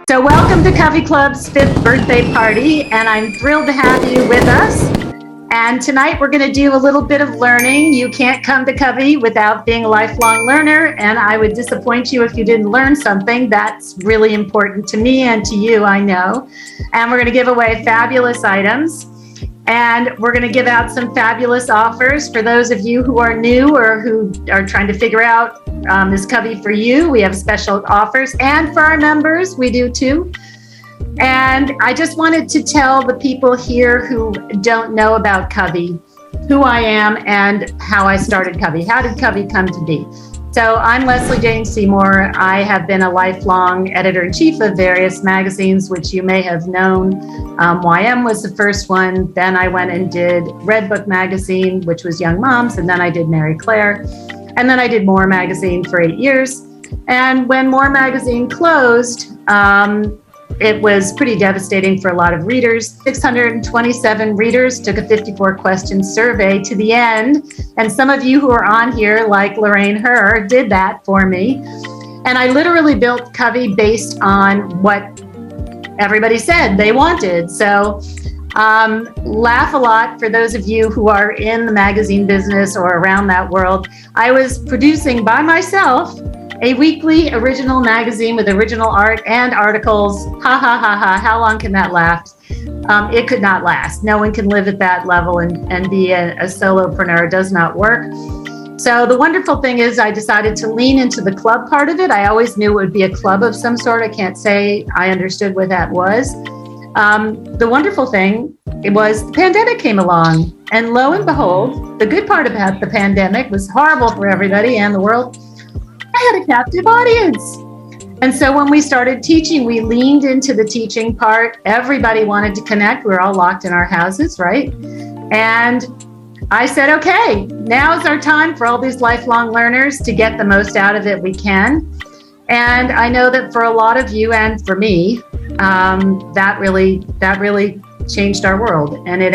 So welcome to CoveyClub's 5th birthday party, and I'm thrilled to have you with us. And tonight we're going to do a little bit of learning. You can't come to Covey without being a lifelong learner, and I would disappoint you if you didn't learn something. That's really important to me and to you, I know. And we're going to give away fabulous items, and we're going to give out some fabulous offers for those of you who are new or who are trying to figure out is Covey for you. We have special offers, and for our members, we do too. And I just wanted to tell the people here who don't know about Covey, who I am and how I started Covey. How did Covey come to be? So I'm Lesley Jane Seymour. I have been a lifelong editor-in-chief of various magazines, which you may have known. YM was the first one. Then I went and did Red Book magazine, which was Young Moms, and then I did Mary Claire. And then I did More magazine for 8 years. And when More magazine closed, it was pretty devastating for a lot of readers. 627 readers took a 54-question survey to the end. And some of you who are on here, like Lorraine Herr, did that for me. And I literally built Covey based on what everybody said they wanted. So laugh a lot for those of you who are in the magazine business or around that world. I was producing by myself a weekly original magazine with original art and articles. Ha ha ha ha, how long can that last? It could not last. No one can live at that level and be a solopreneur. It does not work. So the wonderful thing is I decided to lean into the club part of it. I always knew it would be a club of some sort. I can't say I understood what that was. The wonderful thing was the pandemic came along, and lo and behold, the good part about the pandemic was horrible for everybody and the world. I had a captive audience. And so when we started teaching, we leaned into the teaching part. Everybody wanted to connect. We were all locked in our houses, right? And I said, okay, now is our time for all these lifelong learners to get the most out of it we can. And I know that for a lot of you and for me, that really changed our world. And it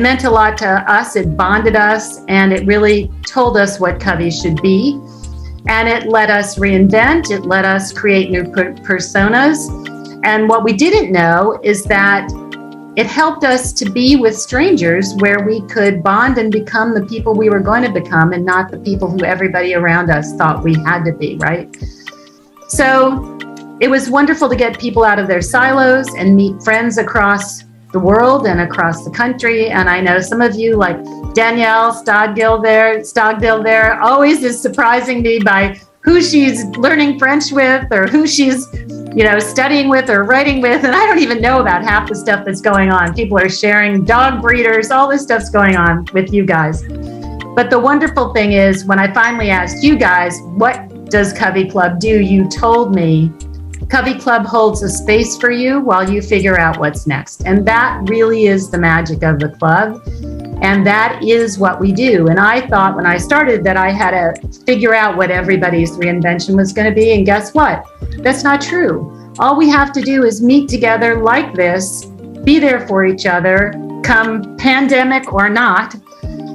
meant a lot to us. It bonded us, and it really told us what Covey should be. And it let us reinvent. It let us create new personas. And what we didn't know is that it helped us to be with strangers where we could bond and become the people we were going to become, and not the people who everybody around us thought we had to be, right? So it was wonderful to get people out of their silos and meet friends across the world and across the country. And I know some of you, like Danielle Stogdill there, always is surprising me by who she's learning French with, or who she's, studying with or writing with. And I don't even know about half the stuff that's going on. People are sharing dog breeders, all this stuff's going on with you guys. But the wonderful thing is, when I finally asked you guys, what does CoveyClub do? You told me CoveyClub holds a space for you while you figure out what's next. And that really is the magic of the club. And that is what we do. And I thought when I started that I had to figure out what everybody's reinvention was going to be. And guess what? That's not true. All we have to do is meet together like this, be there for each other, come pandemic or not.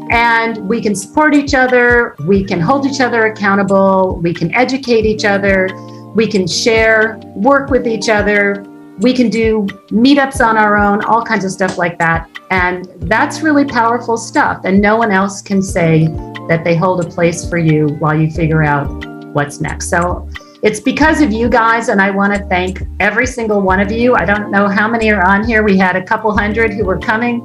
And we can support each other. We can hold each other accountable. We can educate each other. We can share, work with each other. We can do meetups on our own, all kinds of stuff like that. And that's really powerful stuff. And no one else can say that they hold a place for you while you figure out what's next. So it's because of you guys. And I want to thank every single one of you. I don't know how many are on here. We had a couple hundred who were coming,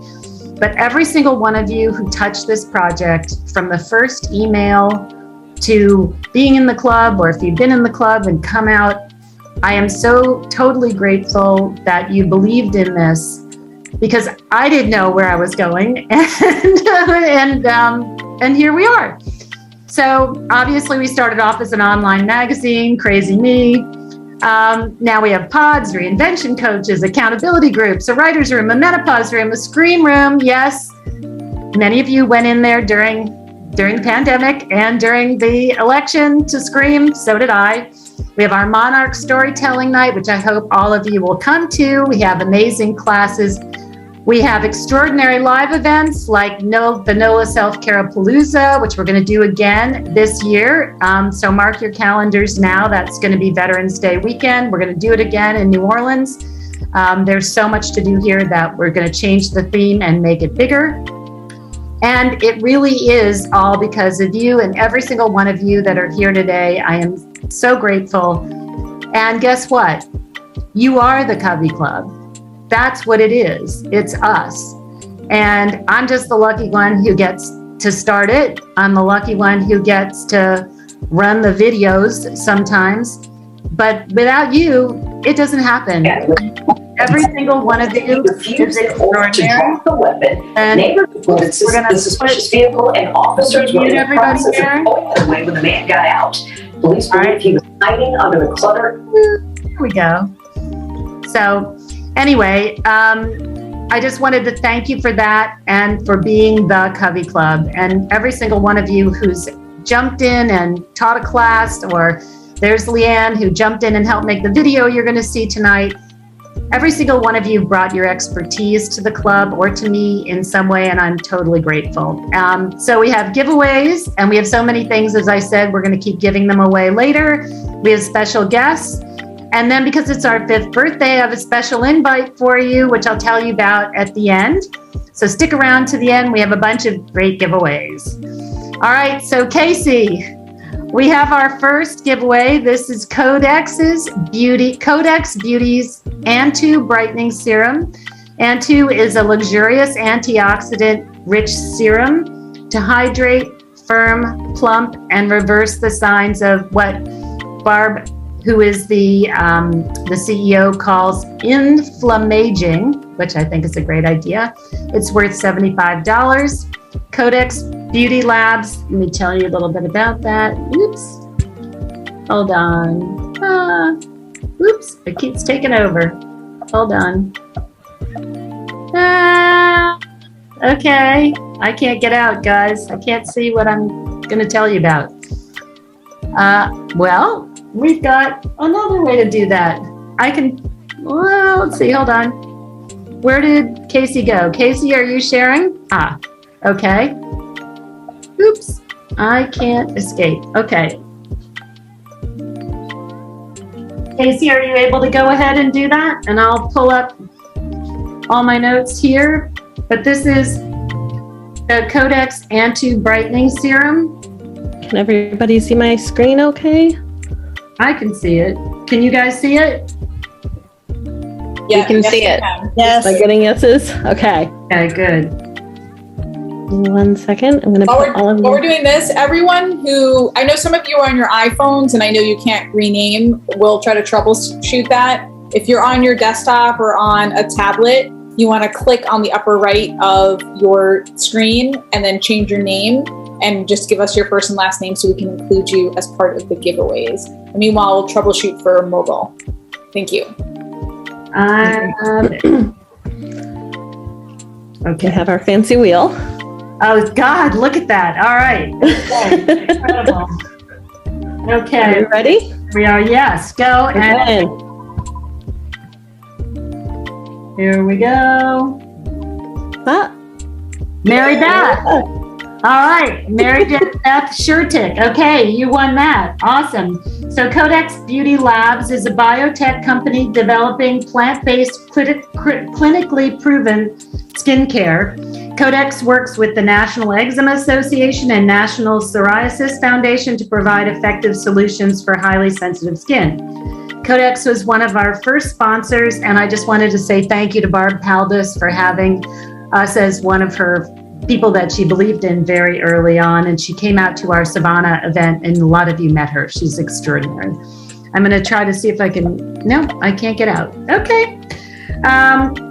but every single one of you who touched this project, from the first email to being in the club, or if you've been in the club and come out, I am so totally grateful that you believed in this, because I didn't know where I was going, and here we are. So obviously we started off as an online magazine, crazy me. Now we have pods, reinvention coaches, accountability groups, a writer's room, a menopause room, a scream room. Yes, many of you went in there during the pandemic and during the election to scream. So did I. We have our Monarch Storytelling Night, which I hope all of you will come to. We have amazing classes. We have extraordinary live events like the NOLA Self-Care Palooza, which we're going to do again this year. So mark your calendars now. That's going to be Veterans Day weekend. We're going to do it again in New Orleans. There's so much to do here that we're going to change the theme and make it bigger. And it really is all because of you and every single one of you that are here today. I am so grateful. And guess what? You are the Covey Club. That's what it is. It's us. And I'm just the lucky one who gets to start it. I'm the lucky one who gets to run the videos sometimes. But without you, it doesn't happen. Every single one of you is extraordinary. And we're going to suspicious vehicle and officers were in the process of pulling away when the man got out. Police believe he was hiding under the clutter. Here we go. So anyway, I just wanted to thank you for that and for being the Covey Club. And every single one of you who's jumped in and taught a class, or there's Leanne who jumped in and helped make the video you're going to see tonight. Every single one of you brought your expertise to the club or to me in some way, and I'm totally grateful. So we have giveaways, and we have so many things, as I said, we're going to keep giving them away later. We have special guests. And then because it's our 5th birthday, I have a special invite for you, which I'll tell you about at the end. So stick around to the end. We have a bunch of great giveaways. All right, so Casey, we have our first giveaway. This is Codex Beauty's Antu Brightening Serum. Antu is a luxurious antioxidant-rich serum to hydrate, firm, plump, and reverse the signs of what Barb, who is the CEO, calls inflammaging, which I think is a great idea. It's worth $75. Codex Beauty Labs, let me tell you a little bit about that. Oops, hold on. Oops, it keeps taking over. Hold on. Okay, I can't get out, guys. I can't see what I'm going to tell you about. Well, we've got another way to do that. Well, let's see, hold on. Where did Casey go? Casey, are you sharing? Okay. Oops, I can't escape. Okay. Casey, are you able to go ahead and do that? And I'll pull up all my notes here. But this is the Codex Antu Brightening Serum. Can everybody see my screen okay? I can see it. Can you guys see it? Yeah, you can see it. Yes. Am I getting yeses? Okay. Okay, good. 1 second. I'm going to put all of you. While we're doing this, everyone who, I know some of you are on your iPhones and I know you can't rename, we'll try to troubleshoot that. If you're on your desktop or on a tablet, you want to click on the upper right of your screen and then change your name and just give us your first and last name so we can include you as part of the giveaways. And meanwhile, we'll troubleshoot for mobile. Thank you. Okay, have our fancy wheel. Oh, God, look at that. All right. Okay. Incredible. Okay. Are you ready? We are, yes. Go. Okay. And here we go. Mary Beth. All right. Mary Beth Shurtick. Okay, you won that. Awesome. So Codex Beauty Labs is a biotech company developing plant-based, clinically proven skincare. Codex works with the National Eczema Association and National Psoriasis Foundation to provide effective solutions for highly sensitive skin. Codex was one of our first sponsors, and I just wanted to say thank you to Barb Paldus for having us as one of her people that she believed in very early on, and she came out to our Savannah event, and a lot of you met her. She's extraordinary. I'm going to try to see if I can, no, I can't get out. Okay.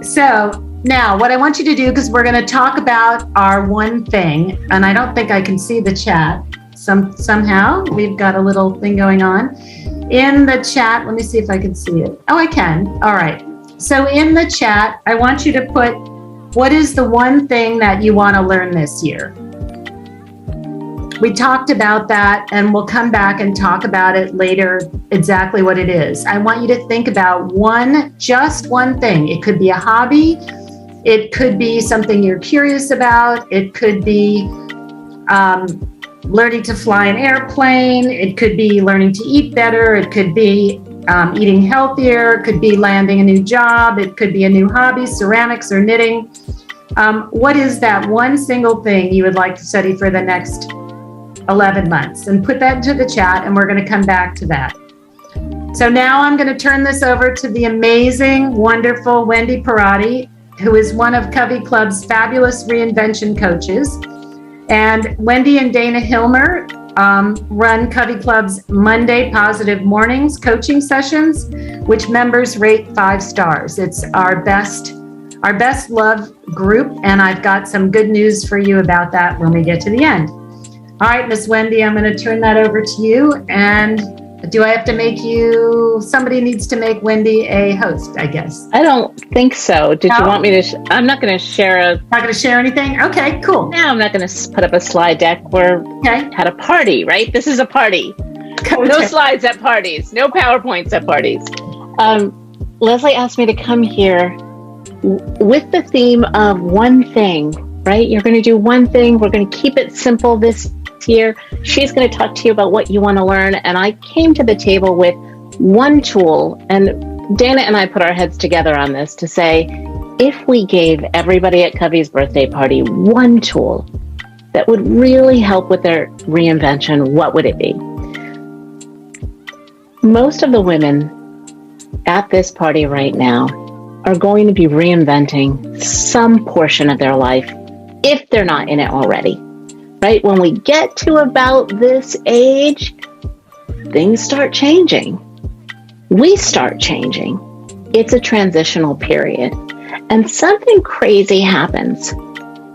So now what I want you to do, because we're going to talk about our one thing, and I don't think I can see the chat. Somehow we've got a little thing going on. in the chat, let me see if I can see it. Oh, I can. All right. So in the chat, I want you to put, what is the one thing that you want to learn this year? We talked about that, and we'll come back and talk about it later, exactly what it is. I want you to think about just one thing. It could be a hobby. It could be something you're curious about. It could be learning to fly an airplane. It could be learning to eat better. It could be eating healthier. It could be landing a new job. It could be a new hobby, ceramics or knitting. What is that one single thing you would like to study for the next 11 months? And put that into the chat, and we're going to come back to that. So now I'm going to turn this over to the amazing, wonderful Wendy Parati, who is one of CoveyClub's fabulous reinvention coaches. And Wendy and Dana Hilmer run CoveyClub's Monday Positive Mornings coaching sessions, which members rate 5 stars. It's our best love group, and I've got some good news for you about that when we get to the end. All right, Miss Wendy, I'm going to turn that over to you. And do I have to somebody needs to make Wendy a host, I guess? I don't think so. Did you want me to? I'm not going to share Not going to share anything? Okay, cool. No, I'm not going to put up a slide deck. We're at a party, right? This is a party. No slides at parties. No PowerPoints at parties. Lesley asked me to come here with the theme of one thing, right? You're going to do one thing. We're going to keep it simple this year. She's going to talk to you about what you want to learn. And I came to the table with one tool, and Dana and I put our heads together on this to say, if we gave everybody at Covey's birthday party one tool that would really help with their reinvention, what would it be? Most of the women at this party right now are going to be reinventing some portion of their life if they're not in it already. Right? When we get to about this age, things start changing. We start changing. It's a transitional period. And something crazy happens.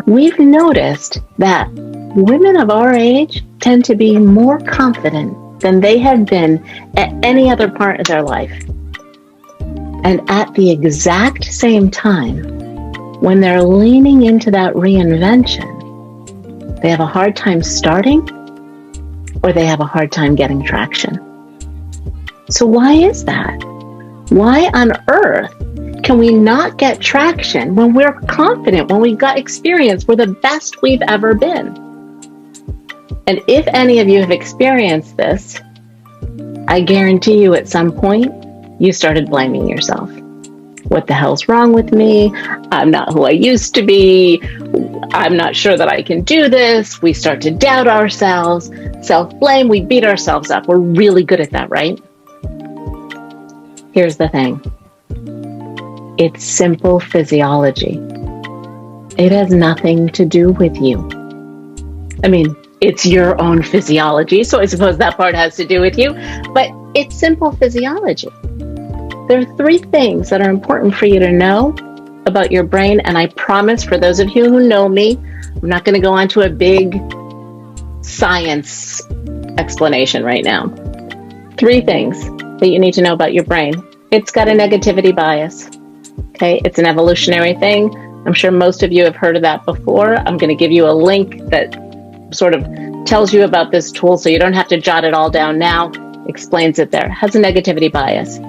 We've noticed that women of our age tend to be more confident than they have been at any other part of their life. And at the exact same time, when they're leaning into that reinvention, they have a hard time starting, or they have a hard time getting traction. So why is that? Why on earth can we not get traction when we're confident, when we've got experience, we're the best we've ever been? And if any of you have experienced this, I guarantee you at some point, you started blaming yourself. What the hell's wrong with me? I'm not who I used to be. I'm not sure that I can do this. We start to doubt ourselves, self-blame. We beat ourselves up. We're really good at that, right? Here's the thing. It's simple physiology. It has nothing to do with you. I mean, it's your own physiology, so I suppose that part has to do with you, but it's simple physiology. There are 3 things that are important for you to know about your brain, and I promise for those of you who know me, I'm not going to go on to a big science explanation right now. 3 things that you need to know about your brain. It's got a negativity bias. Okay, it's an evolutionary thing. I'm sure most of you have heard of that before. I'm going to give you a link that sort of tells you about this tool so you don't have to jot it all down now. Explains it there. It has a negativity bias.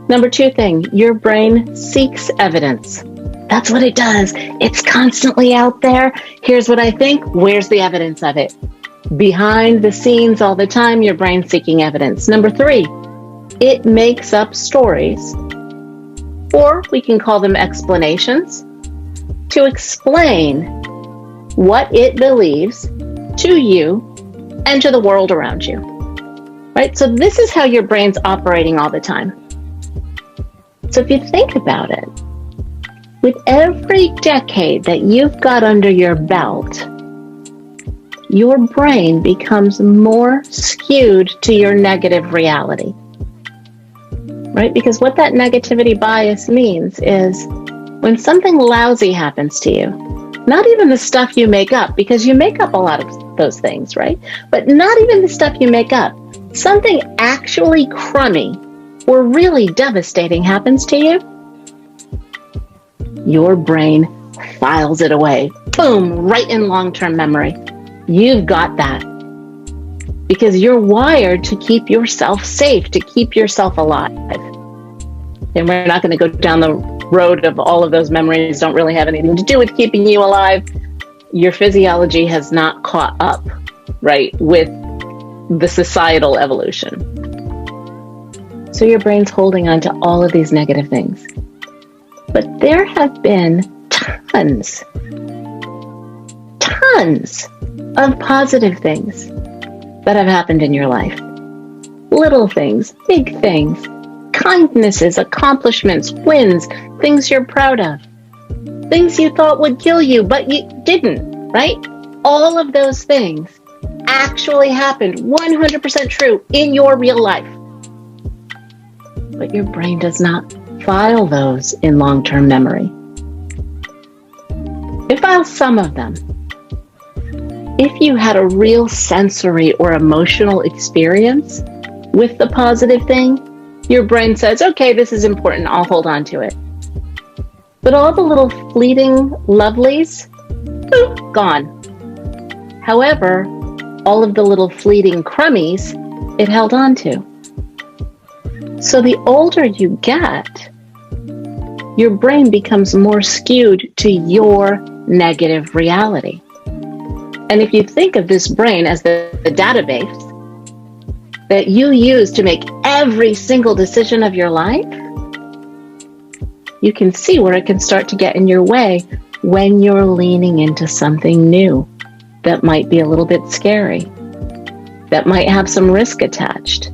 Number 2 thing, your brain seeks evidence. That's what it does. It's constantly out there. Here's what I think. Where's the evidence of it? Behind the scenes all the time, your brain's seeking evidence. Number 3, it makes up stories, or we can call them explanations, to explain what it believes to you and to the world around you. Right? So this is how your brain's operating all the time. So if you think about it, with every decade that you've got under your belt, your brain becomes more skewed to your negative reality. Right? Because what that negativity bias means is when something lousy happens to you, not even the stuff you make up, because you make up a lot of those things, right? But not even the stuff you make up. something actually crummy or really devastating happens to you, your brain files it away. Boom, right in long-term memory. You've got that. Because you're wired to keep yourself safe, to keep yourself alive. And we're not going to go down the road of all of those memories don't really have anything to do with keeping you alive. Your physiology has not caught up, right, with the societal evolution. So your brain's holding on to all of these negative things. But there have been tons of positive things that have happened in your life. Little things, big things, kindnesses, accomplishments, wins, things you're proud of, things you thought would kill you, but you didn't, right? All of those things actually happened, 100% true in your real life. But your brain does not file those in long-term memory. It files some of them. If you had a real sensory or emotional experience with the positive thing, your brain says, okay, this is important, I'll hold on to it. But all the little fleeting lovelies, boop, gone. However, all of the little fleeting crummies, it held on to. So the older you get, your brain becomes more skewed to your negative reality. And if you think of this brain as the database that you use to make every single decision of your life, you can see where it can start to get in your way when you're leaning into something new that might be a little bit scary, that might have some risk attached,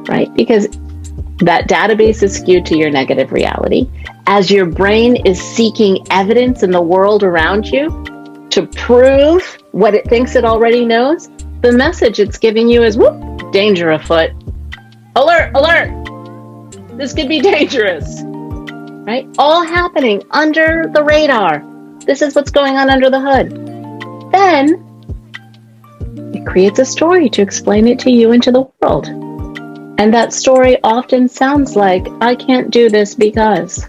right? Because that database is skewed to your negative reality. As your brain is seeking evidence in the world around you to prove what it thinks it already knows, the message it's giving you is, whoop, danger afoot. Alert, alert. This could be dangerous, right? All happening under the radar. This is what's going on under the hood. Then it creates a story to explain it to you and to the world. And that story often sounds like, I can't do this because,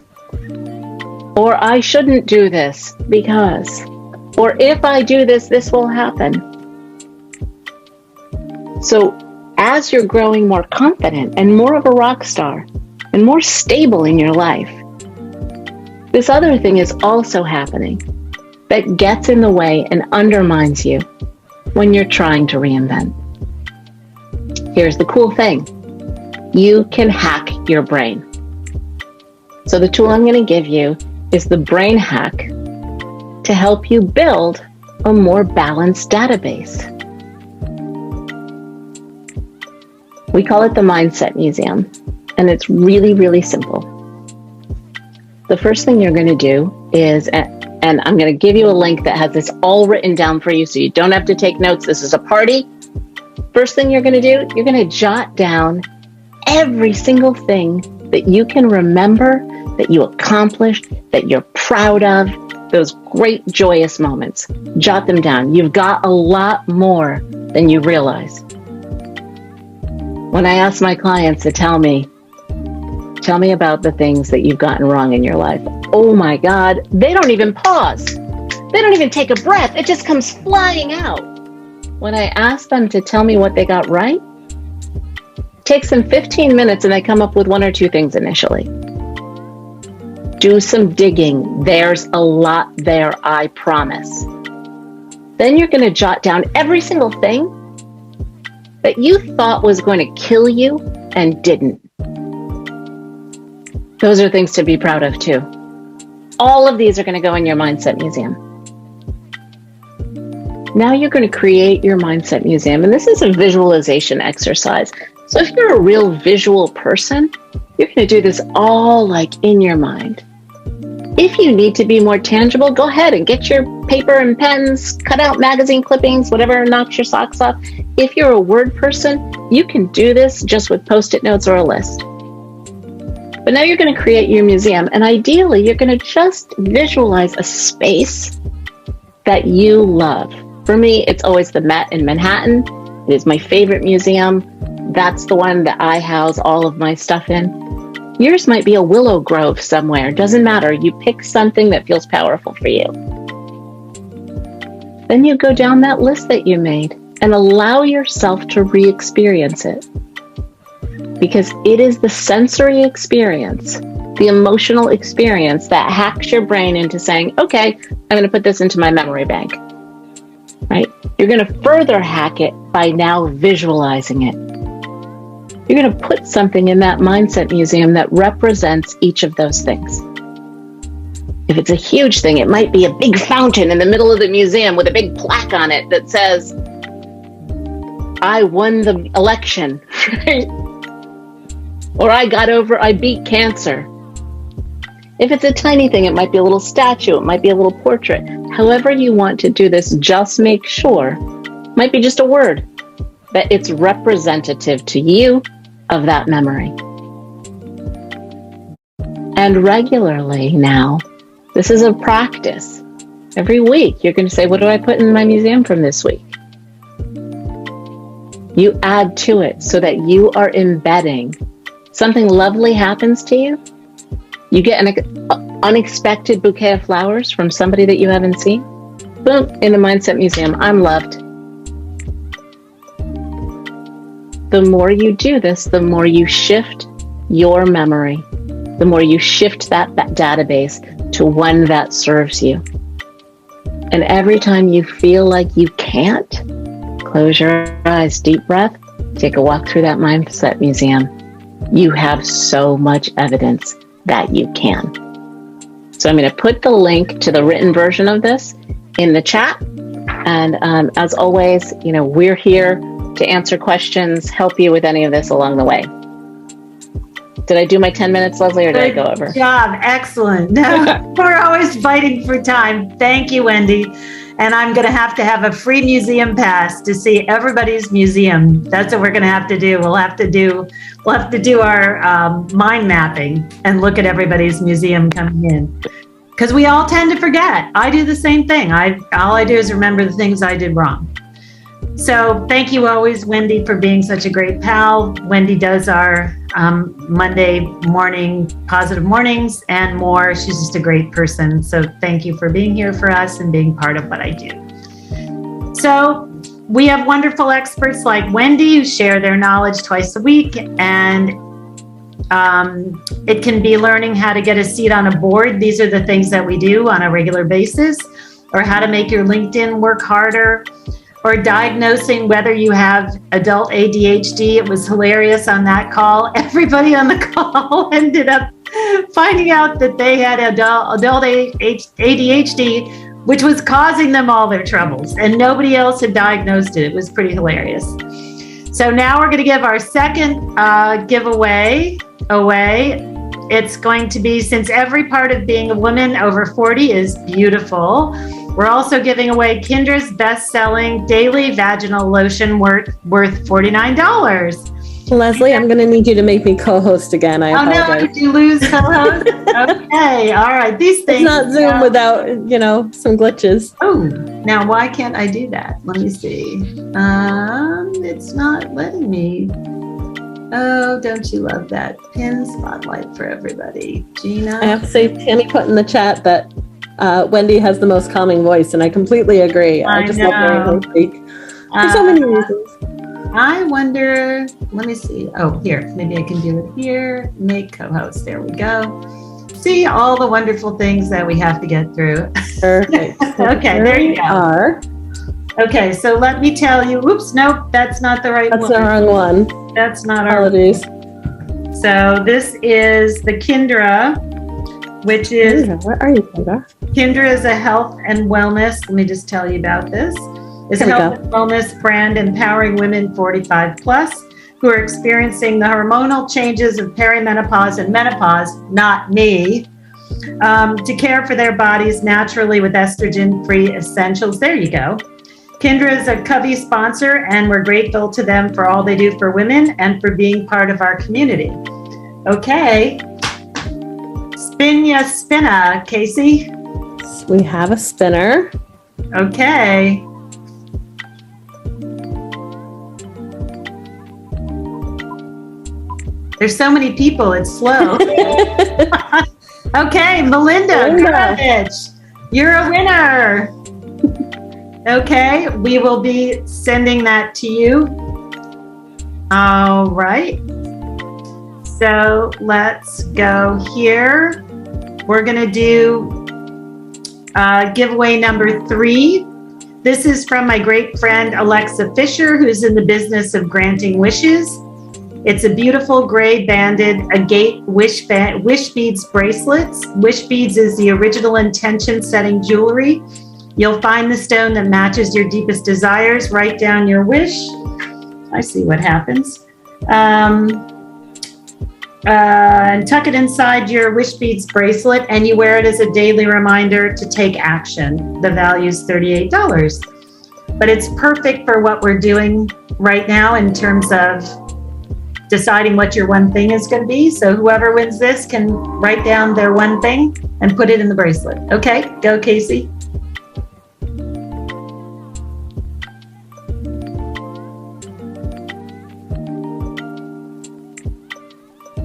or I shouldn't do this because, or if I do this, this will happen. So as you're growing more confident and more of a rock star and more stable in your life, this other thing is also happening that gets in the way and undermines you when you're trying to reinvent. Here's the cool thing. You can hack your brain. So the tool I'm going to give you is the brain hack to help you build a more balanced database. We call it the Mindset Museum, and it's really, really simple. The first thing you're going to do is, and I'm going to give you a link that has this all written down for you so you don't have to take notes. This is a party. First thing you're going to do, you're going to jot down every single thing that you can remember, that you accomplished, that you're proud of, those great joyous moments. Jot them down. You've got a lot more than you realize. When I ask my clients to tell me about the things that you've gotten wrong in your life, oh my God, they don't even pause. They don't even take a breath. It just comes flying out. When I ask them to tell me what they got right, it takes them 15 minutes and they come up with one or two things initially. Do some digging. There's a lot there, I promise. Then you're going to jot down every single thing that you thought was going to kill you and didn't. Those are things to be proud of too. All of these are going to go in your Mindset Museum. Now you're going to create your Mindset Museum, and this is a visualization exercise. So if you're a real visual person, you're going to do this all like in your mind. If you need to be more tangible, go ahead and get your paper and pens, cut out magazine clippings, whatever knocks your socks off. If you're a word person, you can do this just with Post-it notes or a list. But now you're going to create your museum, and ideally you're going to just visualize a space that you love. For me, it's always the Met in Manhattan. It is my favorite museum. That's the one that I house all of my stuff in. Yours might be a willow grove somewhere. Doesn't matter. You pick something that feels powerful for you. Then you go down that list that you made and allow yourself to re-experience it. Because it is the sensory experience, the emotional experience that hacks your brain into saying, okay, I'm going to put this into my memory bank, right? You're going to further hack it by now visualizing it. You're going to put something in that mindset museum that represents each of those things. If it's a huge thing, it might be a big fountain in the middle of the museum with a big plaque on it that says, I won the election, right? Or I beat cancer. If it's a tiny thing, it might be a little statue, it might be a little portrait. However you want to do this, just make sure, it might be just a word, that it's representative to you of that memory. And regularly now, this is a practice. Every week, you're going to say, what do I put in my museum from this week? You add to it so that you are embedding. Something lovely happens to you. You get an unexpected bouquet of flowers from somebody that you haven't seen. Boom, in the Mindset Museum, I'm loved. The more you do this, the more you shift your memory, the more you shift that database to one that serves you. And every time you feel like you can't, close your eyes, deep breath, take a walk through that Mindset Museum. You have so much evidence that you can. So I'm going to put the link to the written version of this in the chat. And as always, we're here to answer questions, help you with any of this along the way. Did I do my 10 minutes, Lesley, or did I go over? Good job. Excellent. No, we're always fighting for time. Thank you, Wendy. And I'm going to have a free museum pass to see everybody's museum. That's what we're going to have to do. We'll have to do our mind mapping and look at everybody's museum coming in. Because we all tend to forget. I do the same thing. All I do is remember the things I did wrong. So thank you always, Wendy, for being such a great pal. Wendy does our Monday morning positive mornings and more. She's just a great person. So thank you for being here for us and being part of what I do. So we have wonderful experts like Wendy who share their knowledge twice a week, and it can be learning how to get a seat on a board. These are the things that we do on a regular basis, or how to make your LinkedIn work harder, or diagnosing whether you have adult ADHD. It was hilarious on that call. Everybody on the call ended up finding out that they had adult ADHD, which was causing them all their troubles, and nobody else had diagnosed it. It was pretty hilarious. So now we're going to give our second giveaway away. It's going to be, since every part of being a woman over 40 is beautiful, we're also giving away Kendra's best-selling daily vaginal lotion worth $49. Leslie, I'm going to need you to make me co-host again. I apologize. Oh no, did you lose co-host? Okay, all right. These things. It's not Zoom without, some glitches. Oh, now why can't I do that? Let me see. It's not letting me. Oh, don't you love that? Pin spotlight for everybody. Gina? I have to say, Tammy put in the chat that Wendy has the most calming voice, and I completely agree. I just love hearing her speak for so many reasons. I wonder, let me see. Oh, here, maybe I can do it here. Make co-host. There we go. See all the wonderful things that we have to get through. Perfect. Okay, there you go. Okay, so let me tell you. Oops, nope, that's not the right one. That's the wrong one. That's not Apologies. So this is the Kendra, which is. Where are you, Kendra? Kendra is a health and wellness. Let me just tell you about this. It's a health and wellness brand empowering women 45 plus who are experiencing the hormonal changes of perimenopause and menopause, not me, to care for their bodies naturally with estrogen-free essentials. There you go. Kendra is a Covey sponsor, and we're grateful to them for all they do for women and for being part of our community. Okay. Spin ya spinna, Casey. We have a spinner. Okay. There's so many people, it's slow. Okay, Melinda Gravich, you're a winner. Okay, we will be sending that to you. All right. So let's go here. We're going to do giveaway number 3. This is from my great friend Alexa Fisher, who's in the business of granting wishes. It's a beautiful gray banded agate wish beads bracelets. Wish beads is the original intention setting jewelry. You'll find the stone that matches your deepest desires. Write down your wish. I see what happens. And tuck it inside your wish beads bracelet, and you wear it as a daily reminder to take action. The value is $38, but it's perfect for what we're doing right now in terms of deciding what your one thing is going to be. So whoever wins this can write down their one thing and put it in the bracelet. Okay, go Casey.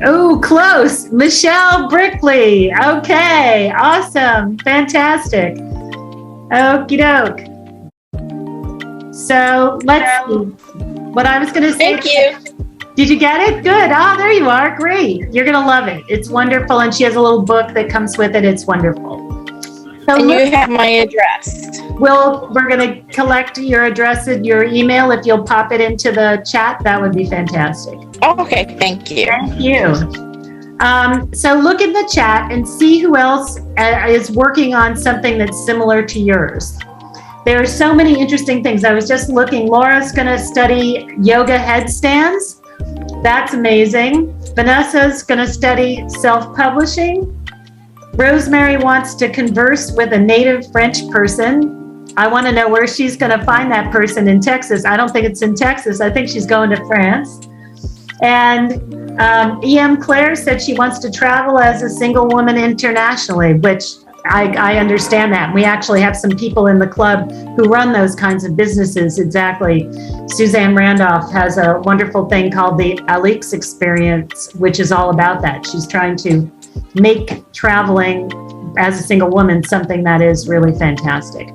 Oh, close. Michelle Brickley. Okay, awesome. Fantastic. Okie doke. So let's see. What I was going to say. Thank you. Did you get it? Good. Oh, there you are. Great. You're going to love it. It's wonderful. And she has a little book that comes with it. It's wonderful. So And you have my address. we're going to collect your address and your email. If you'll pop it into the chat, that would be fantastic. Okay, thank you. Thank you. So look in the chat and see who else is working on something that's similar to yours. There are so many interesting things. I was just looking. Laura's going to study yoga headstands. That's amazing. Vanessa's going to study self-publishing. Rosemary wants to converse with a native French person. I want to know where she's going to find that person in Texas. I don't think it's in Texas. I think she's going to France. And E.M. Claire said she wants to travel as a single woman internationally, which I understand that. We actually have some people in the club who run those kinds of businesses. Exactly. Suzanne Randolph has a wonderful thing called the Alix Experience, which is all about that. She's trying to make traveling as a single woman something that is really fantastic.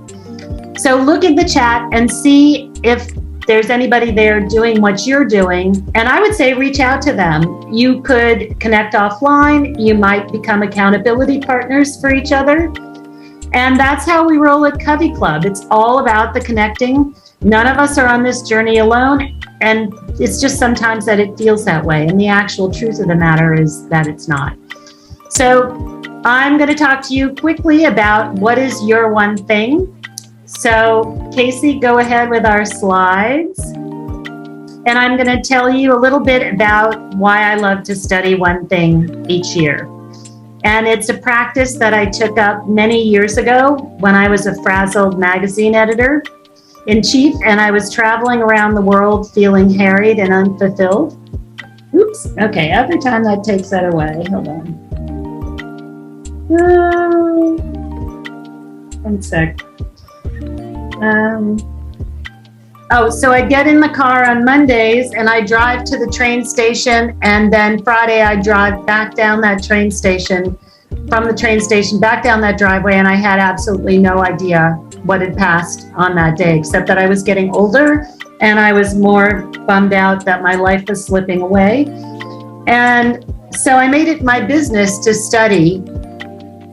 So look in the chat and see if there's anybody there doing what you're doing. And I would say reach out to them. You could connect offline. You might become accountability partners for each other. And that's how we roll at Covey Club. It's all about the connecting. None of us are on this journey alone. And it's just sometimes that it feels that way. And the actual truth of the matter is that it's not. So I'm going to talk to you quickly about what is your one thing. So Casey, go ahead with our slides. And I'm going to tell you a little bit about why I love to study one thing each year. And it's a practice that I took up many years ago when I was a Frazzled magazine editor in chief, and I was traveling around the world feeling harried and unfulfilled. Oops. Okay, every time that takes that away. Hold on. One sec. So I get in the car on Mondays and I drive to the train station, and then Friday I drive back down that train station, from the train station back down that driveway, and I had absolutely no idea what had passed on that day, except that I was getting older and I was more bummed out that my life was slipping away. And so I made it my business to study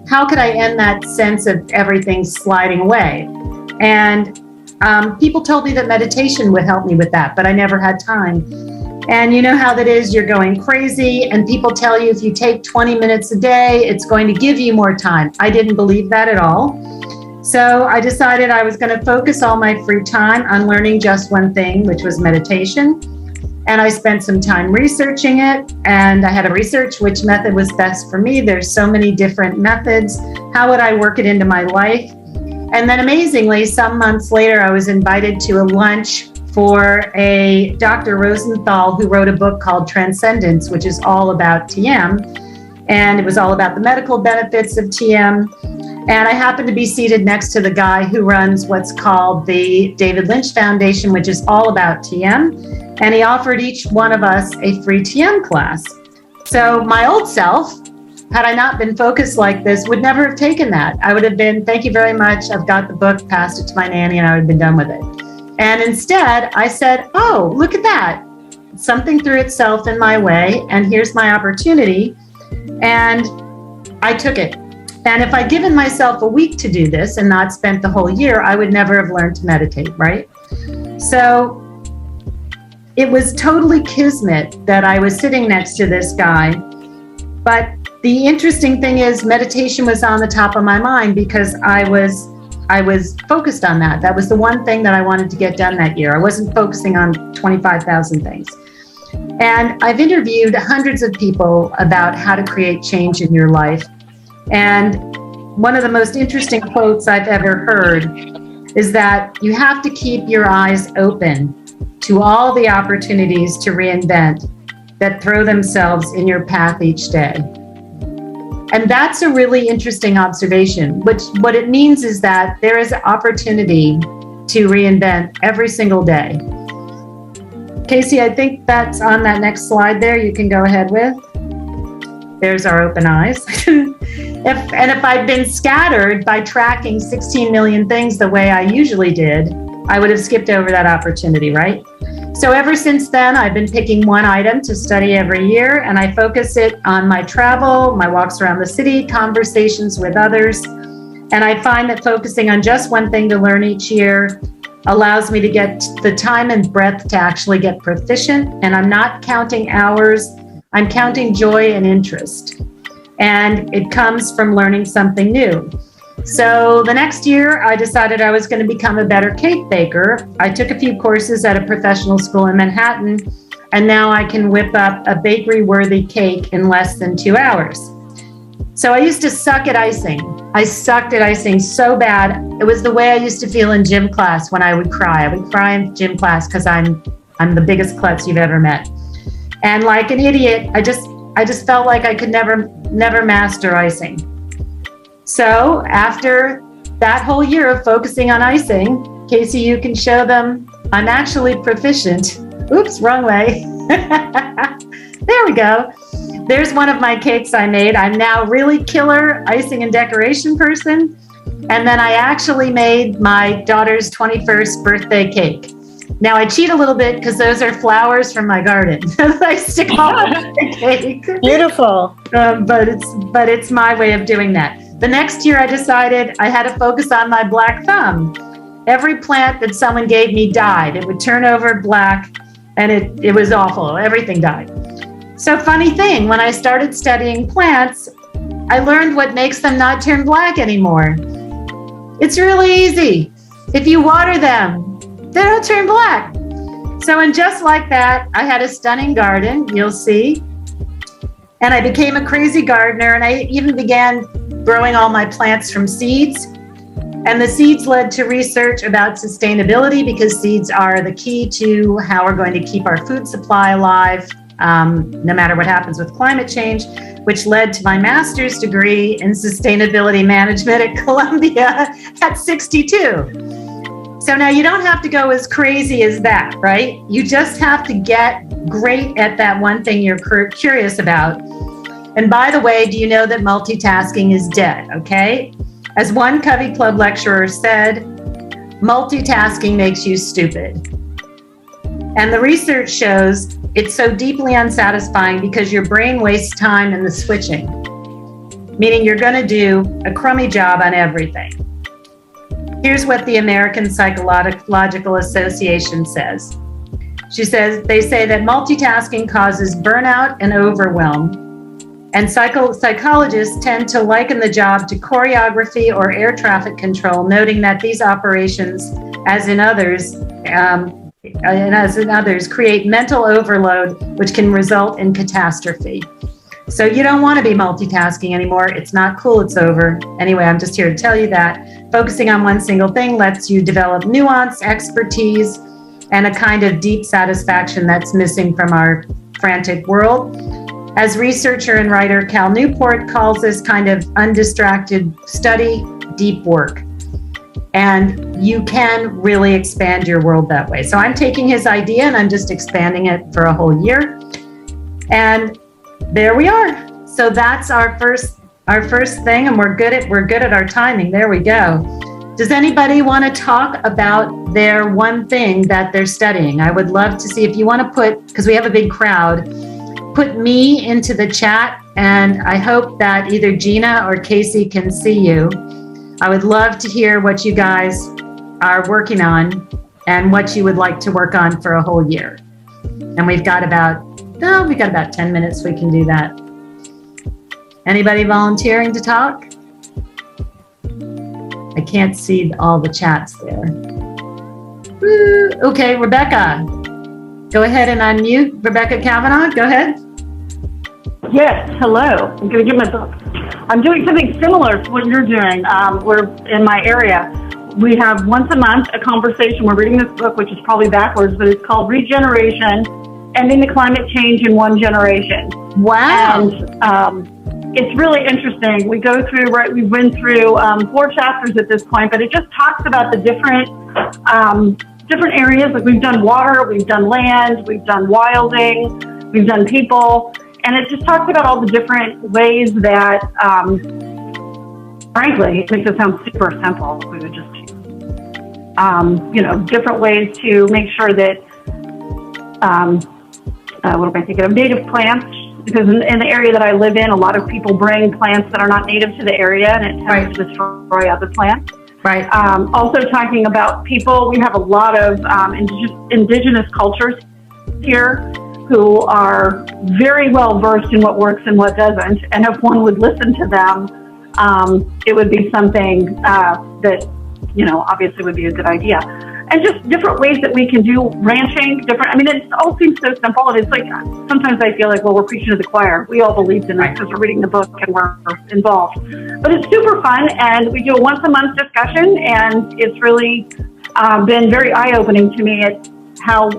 how could I end that sense of everything sliding away. And people told me that meditation would help me with that, but I never had time. And you know how that is, you're going crazy, and people tell you if you take 20 minutes a day, it's going to give you more time. I didn't believe that at all. So I decided I was going to focus all my free time on learning just one thing, which was meditation. And I spent some time researching it, and I had to research which method was best for me. There's so many different methods. How would I work it into my life? And then amazingly, some months later, I was invited to a lunch for a Dr. Rosenthal, who wrote a book called Transcendence, which is all about TM. And it was all about the medical benefits of TM. And I happened to be seated next to the guy who runs what's called the David Lynch Foundation, which is all about TM. And he offered each one of us a free TM class. So my old self, had I not been focused like this, would never have taken that. I would have been, thank you very much. I've got the book, passed it to my nanny, and I would have been done with it. And instead, I said, oh, look at that. Something threw itself in my way, and here's my opportunity. And I took it. And if I'd given myself a week to do this and not spent the whole year, I would never have learned to meditate, right? So it was totally kismet that I was sitting next to this guy. But the interesting thing is meditation was on the top of my mind because I was focused on that. That was the one thing that I wanted to get done that year. I wasn't focusing on 25,000 things. And I've interviewed hundreds of people about how to create change in your life. And one of the most interesting quotes I've ever heard is that you have to keep your eyes open to all the opportunities to reinvent that throw themselves in your path each day. And that's a really interesting observation, which what it means is that there is an opportunity to reinvent every single day. Casey, I think that's on that next slide there. You can go ahead with. There's our open eyes. If I'd been scattered by tracking 16 million things the way I usually did, I would have skipped over that opportunity, right? So ever since then, I've been picking one item to study every year, and I focus it on my travel, my walks around the city, conversations with others. And I find that focusing on just one thing to learn each year allows me to get the time and breadth to actually get proficient. And I'm not counting hours, I'm counting joy and interest. And it comes from learning something new. So the next year, I decided I was going to become a better cake baker. I took a few courses at a professional school in Manhattan, and now I can whip up a bakery-worthy cake in less than 2 hours. So I used to suck at icing. I sucked at icing so bad. It was the way I used to feel in gym class when I would cry. I would cry in gym class because I'm the biggest klutz you've ever met. And like an idiot, I just felt like I could never master icing. So after that whole year of focusing on icing, Casey, you can show them I'm actually proficient. Oops, wrong way. There we go. There's one of my cakes I made. I'm now really killer icing and decoration person. And then I actually made my daughter's 21st birthday cake. Now I cheat a little bit because those are flowers from my garden. I stick all over the cake. Beautiful. But it's my way of doing that. The next year I decided I had to focus on my black thumb. Every plant that someone gave me died. It would turn over black and it was awful. Everything died. So funny thing, when I started studying plants, I learned what makes them not turn black anymore. It's really easy. If you water them, they don't turn black. So, and just like that, I had a stunning garden, you'll see. And I became a crazy gardener, and I even began growing all my plants from seeds. And the seeds led to research about sustainability because seeds are the key to how we're going to keep our food supply alive, no matter what happens with climate change, which led to my master's degree in sustainability management at Columbia at 62. So now you don't have to go as crazy as that, right? You just have to get great at that one thing you're curious about. And by the way, do you know that multitasking is dead, okay? As one CoveyClub lecturer said, multitasking makes you stupid. And the research shows it's so deeply unsatisfying because your brain wastes time in the switching, meaning you're going to do a crummy job on everything. Here's what the American Psychological Association says. They say that multitasking causes burnout and overwhelm. And psychologists tend to liken the job to choreography or air traffic control, noting that these operations, as in others, create mental overload, which can result in catastrophe. So you don't want to be multitasking anymore. It's not cool. It's over. Anyway, I'm just here to tell you that focusing on one single thing lets you develop nuance, expertise, and a kind of deep satisfaction that's missing from our frantic world. As researcher and writer Cal Newport calls this kind of undistracted study, deep work. And you can really expand your world that way. So I'm taking his idea and I'm just expanding it for a whole year. And there we are. So that's our first thing, and we're good at our timing. There we go. Does anybody want to talk about their one thing that they're studying? I would love to see if you want to put, because we have a big crowd, put me into the chat, and I hope that either Gina or Casey can see you. I would love to hear what you guys are working on and what you would like to work on for a whole year. And we've got about 10 minutes we can do that. Anybody volunteering to talk? I can't see all the chats there. Woo. Okay, Rebecca, go ahead and unmute. Rebecca Kavanaugh, go ahead. Yes, hello. I'm going to give my book. I'm doing something similar to what you're doing. We're in my area. We have once a month a conversation. We're reading this book, which is probably backwards, but it's called Regeneration, Ending the Climate Change in One Generation. Wow. And it's really interesting. We go through, we've been through 4 chapters at this point, but it just talks about the different areas. Like we've done water, we've done land, we've done wilding, we've done people. And it just talks about all the different ways that, frankly, it makes it sound super simple. We would just, different ways to make sure that, what am I thinking of? Native plants, because in the area that I live in, a lot of people bring plants that are not native to the area, and it tends to destroy other plants. Right. Also talking about people, we have a lot of indigenous cultures here who are very well versed in what works and what doesn't. And if one would listen to them, it would be something that, obviously would be a good idea. And just different ways that we can do ranching, it all seems so simple. And it's like, sometimes I feel like, well, we're preaching to the choir. We all believed in this because we're reading the book and we're involved. But it's super fun, and we do a once a month discussion, and it's really been very eye-opening to me at how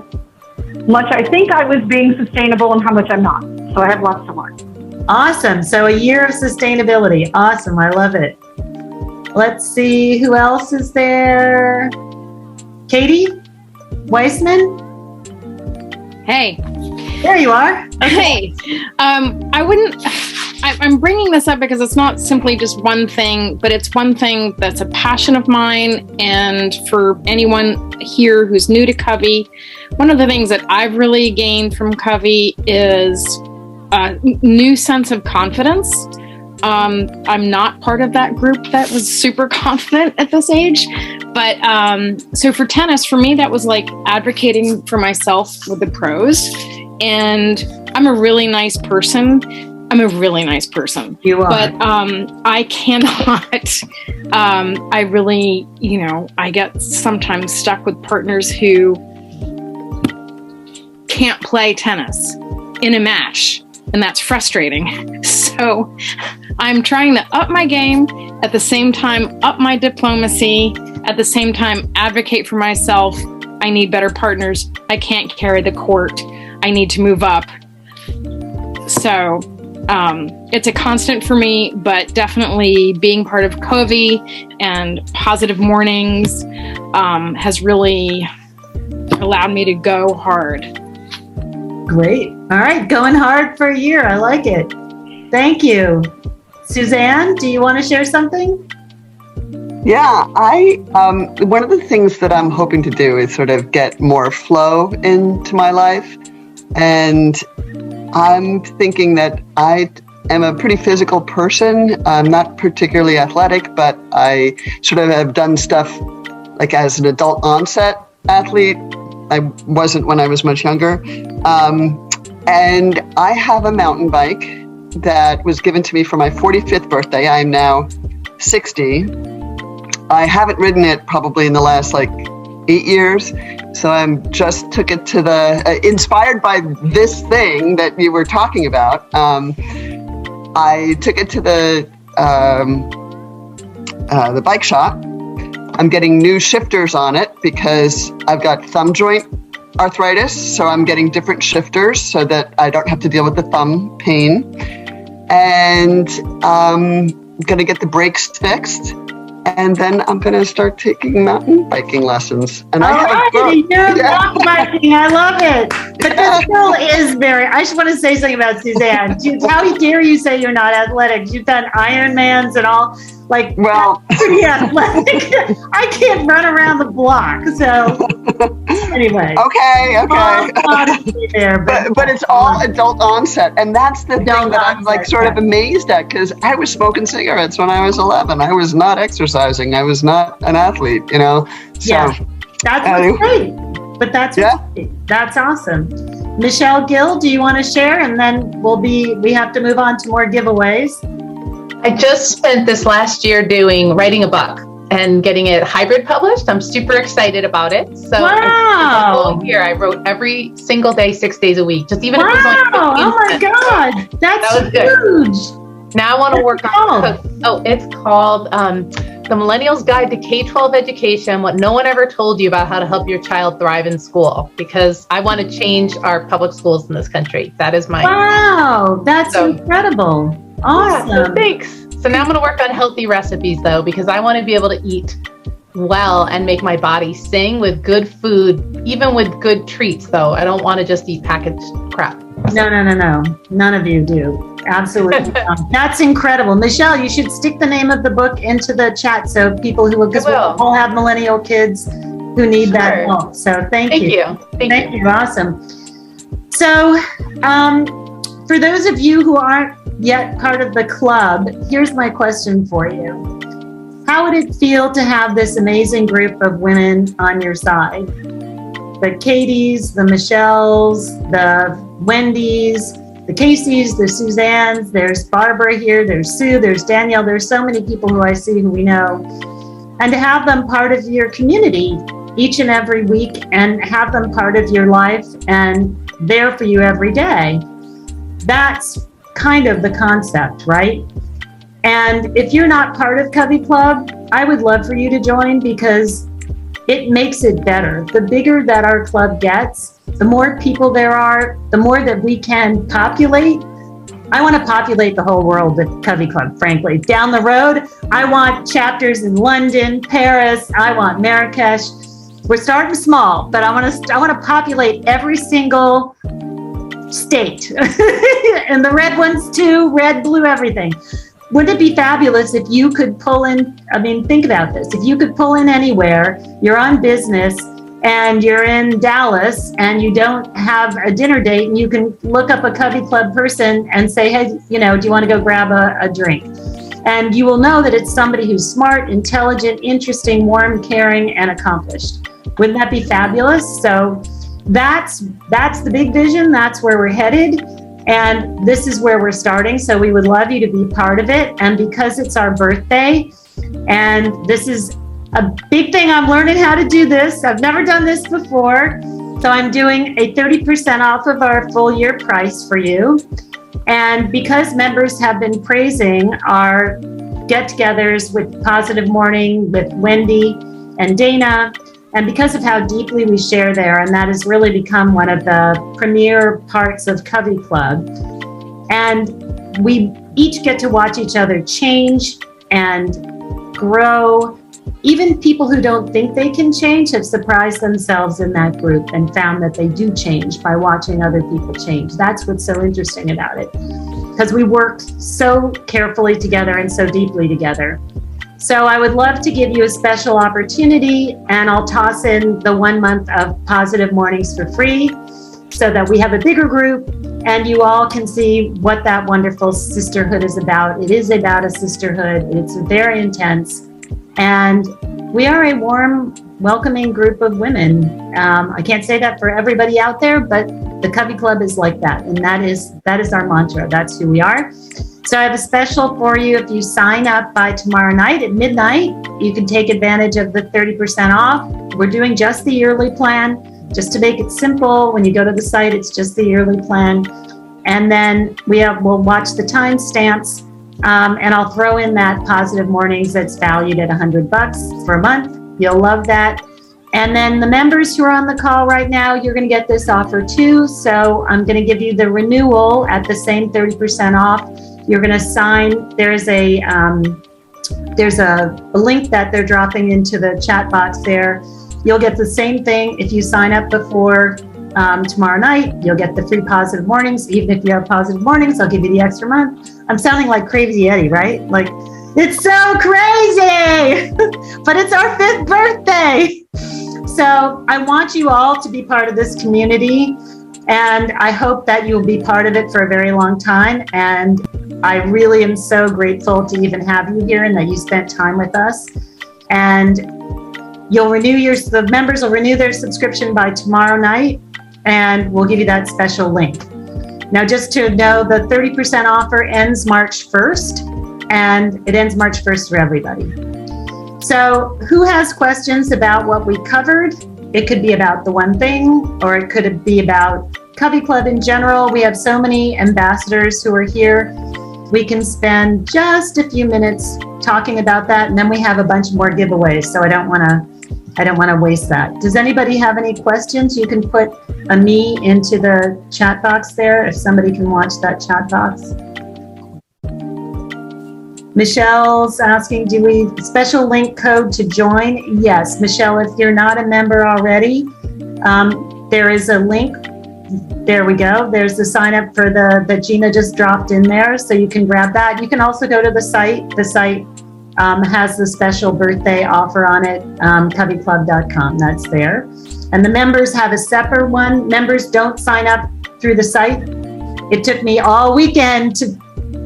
much I think I was being sustainable and how much I'm not. So I have lots to learn. Awesome. So a year of sustainability. Awesome. I love it. Let's see who else is there. Katie Weissman. Hey. There you are. Okay. I'm bringing this up because it's not simply just one thing, but it's one thing that's a passion of mine. And for anyone here who's new to Covey, one of the things that I've really gained from Covey is a new sense of confidence. I'm not part of that group that was super confident at this age. But so for tennis, for me, that was like advocating for myself with the pros. And I'm a really nice person. You are. But I cannot, I really, I get sometimes stuck with partners who can't play tennis in a match. And that's frustrating. So I'm trying to up my game, at the same time, up my diplomacy, at the same time, advocate for myself. I need better partners. I can't carry the court. I need to move up. So it's a constant for me, but definitely being part of Covey and Positive Mornings has really allowed me to go hard. Great. All right. Going hard for a year. I like it. Thank you. Suzanne, do you want to share something? Yeah, one of the things that I'm hoping to do is sort of get more flow into my life. And I'm thinking that I am a pretty physical person. I'm not particularly athletic, but I sort of have done stuff like as an adult onset athlete. I wasn't when I was much younger. And I have a mountain bike that was given to me for my 45th birthday. I am now 60. I haven't ridden it probably in the last 8 years. So I just took it to inspired by this thing that you were talking about. I took it to the bike shop. I'm getting new shifters on it because I've got thumb joint arthritis. So I'm getting different shifters so that I don't have to deal with the thumb pain. And I'm going to get the brakes fixed. And then I'm going to start taking mountain biking lessons. And I have a book. Mountain biking. I love it. But that still is I just want to say something about Suzanne. How dare you say you're not athletic? You've done Ironmans and all. Like, well, that's pretty athletic. I can't run around the block. So anyway. Okay. There, but it's all adult onset. And that's the thing that I'm like sort of amazed at, because I was smoking cigarettes when I was 11. I was not exercising. I was not an athlete, you know? So, yeah, that's what's great. But that's great. That's awesome. Michelle Gill, do you want to share? And then we have to move on to more giveaways. I just spent this last year writing a book and getting it hybrid published. I'm super excited about it. So wow. The whole year I wrote every single day, 6 days a week. Just even if it was only 15 Oh my God. That was huge. Good. Now I want to work on it's called The Millennial's Guide to K-12 Education, What No One Ever Told You About How to Help Your Child Thrive in School, because I want to change our public schools in this country. That is my Wow, that's incredible. Awesome. Yeah, so thanks. So now I'm going to work on healthy recipes, though, because I want to be able to eat well and make my body sing with good food, even with good treats, though. I don't want to just eat packaged crap. No. None of you do. Absolutely not. That's incredible. Michelle, you should stick the name of the book into the chat so people because we all have millennial kids who need that help. So thank you. Thank you. Awesome. So for those of you who aren't yet part of the club, here's my question for you. How would it feel to have this amazing group of women on your side? The Katies, the Michelles, the Wendy's, the Caseys, the Suzannes, there's Barbara here, there's Sue, there's Danielle, there's so many people who I see who we know. And to have them part of your community each and every week and have them part of your life and there for you every day. That's kind of the concept, right? And if you're not part of Covey Club, I would love for you to join because it makes it better. The bigger that our club gets, the more people there are, the more that we can populate. I want to populate the whole world with Covey Club, frankly. Down the road, I want chapters in London, Paris, I want Marrakesh. We're starting small, but I want to populate every single state. And the red ones too, red, blue, everything. Wouldn't it be fabulous if you could pull in, think about this. If you could pull in anywhere, you're on business and you're in Dallas and you don't have a dinner date and you can look up a Covey Club person and say, hey, do you want to go grab a drink? And you will know that it's somebody who's smart, intelligent, interesting, warm, caring, and accomplished. Wouldn't that be fabulous? So that's the big vision. That's where we're headed. And this is where we're starting. So we would love you to be part of it. And because it's our birthday, and this is a big thing, I'm learning how to do this. I've never done this before. So I'm doing a 30% off of our full year price for you. And because members have been praising our get-togethers with Positive Morning, with Wendy and Dana, and because of how deeply we share there, and that has really become one of the premier parts of Covey Club. And we each get to watch each other change and grow. Even people who don't think they can change have surprised themselves in that group and found that they do change by watching other people change. That's what's so interesting about it, because we work so carefully together and so deeply together. So I would love to give you a special opportunity, and I'll toss in the 1 month of Positive Mornings for free so that we have a bigger group and you all can see what that wonderful sisterhood is about. It is about a sisterhood. It's very intense. And we are a warm, welcoming group of women. I can't say that for everybody out there, but the Covey Club is like that. And that is our mantra. That's who we are. So I have a special for you. If you sign up by tomorrow night at midnight, you can take advantage of the 30% off. We're doing just the yearly plan, just to make it simple. When you go to the site, it's just the yearly plan. And then we'll watch the timestamps, and I'll throw in that Positive Mornings that's valued at $100 for a month. You'll love that. And then the members who are on the call right now, you're going to get this offer too. So I'm going to give you the renewal at the same 30% off. You're going to sign, there's a there's a link that they're dropping into the chat box there. You'll get the same thing if you sign up before tomorrow night. You'll get the free positive mornings. Even if you have positive mornings, I'll give you the extra month. I'm sounding like Crazy Eddie, right? Like, it's so crazy, but it's our 5th birthday. So I want you all to be part of this community, and I hope that you'll be part of it for a very long time. And I really am so grateful to even have you here and that you spent time with us. And the members will renew their subscription by tomorrow night, and we'll give you that special link. Now, just to know, the 30% offer ends March 1st, and it ends March 1st for everybody. So who has questions about what we covered? It could be about the one thing, or it could be about Covey Club in general. We have so many ambassadors who are here. We can spend just a few minutes talking about that, and then we have a bunch more giveaways, so I don't want to waste that. Does anybody have any questions? You can put a me into the chat box there if somebody can watch that chat box. Michelle's asking, do we special link code to join? Yes, Michelle, if you're not a member already, there is a link. There we go. There's the sign up for that Gina just dropped in there, so you can grab that. You can also go to the site. The site has the special birthday offer on it, CoveyClub.com. That's there. And the members have a separate one. Members don't sign up through the site. It took me all weekend to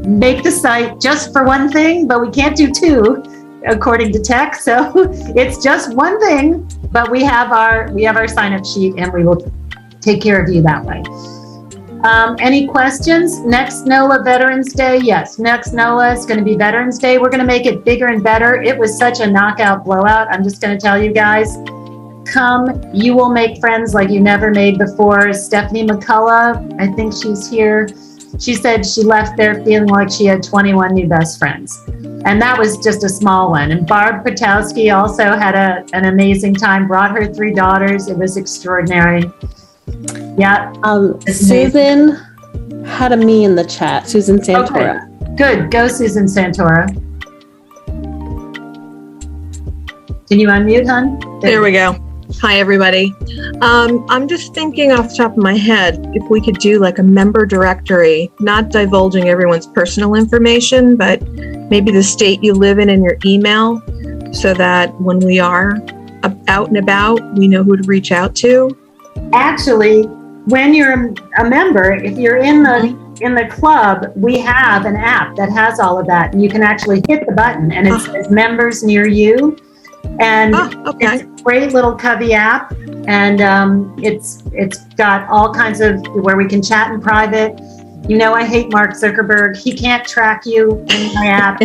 make the site just for one thing, but we can't do two, according to tech. So it's just one thing, but we have our sign-up sheet, and we will take care of you that way. Any questions? Next NOLA Veterans Day? Yes, next NOLA is going to be Veterans Day. We're going to make it bigger and better. It was such a knockout blowout. I'm just going to tell you guys, come, you will make friends like you never made before. Stephanie McCullough, I think she's here. She said she left there feeling like she had 21 new best friends. And that was just a small one. And Barb Patowski also had an amazing time, brought her 3 daughters. It was extraordinary. Yeah. Susan had a me in the chat, Susan Santora. Okay. Good. Go, Susan Santora. Can you unmute, hon? There we go. Hi, everybody. I'm just thinking off the top of my head, if we could do like a member directory, not divulging everyone's personal information, but maybe the state you live in and your email, so that when we are out and about, we know who to reach out to. Actually, When you're a member, if you're in the club, we have an app that has all of that, and you can actually hit the button, and it says members near you. And it's a great little Covey app, and it's got all kinds of where we can chat in private. You know, I hate Mark Zuckerberg. He can't track you in my app.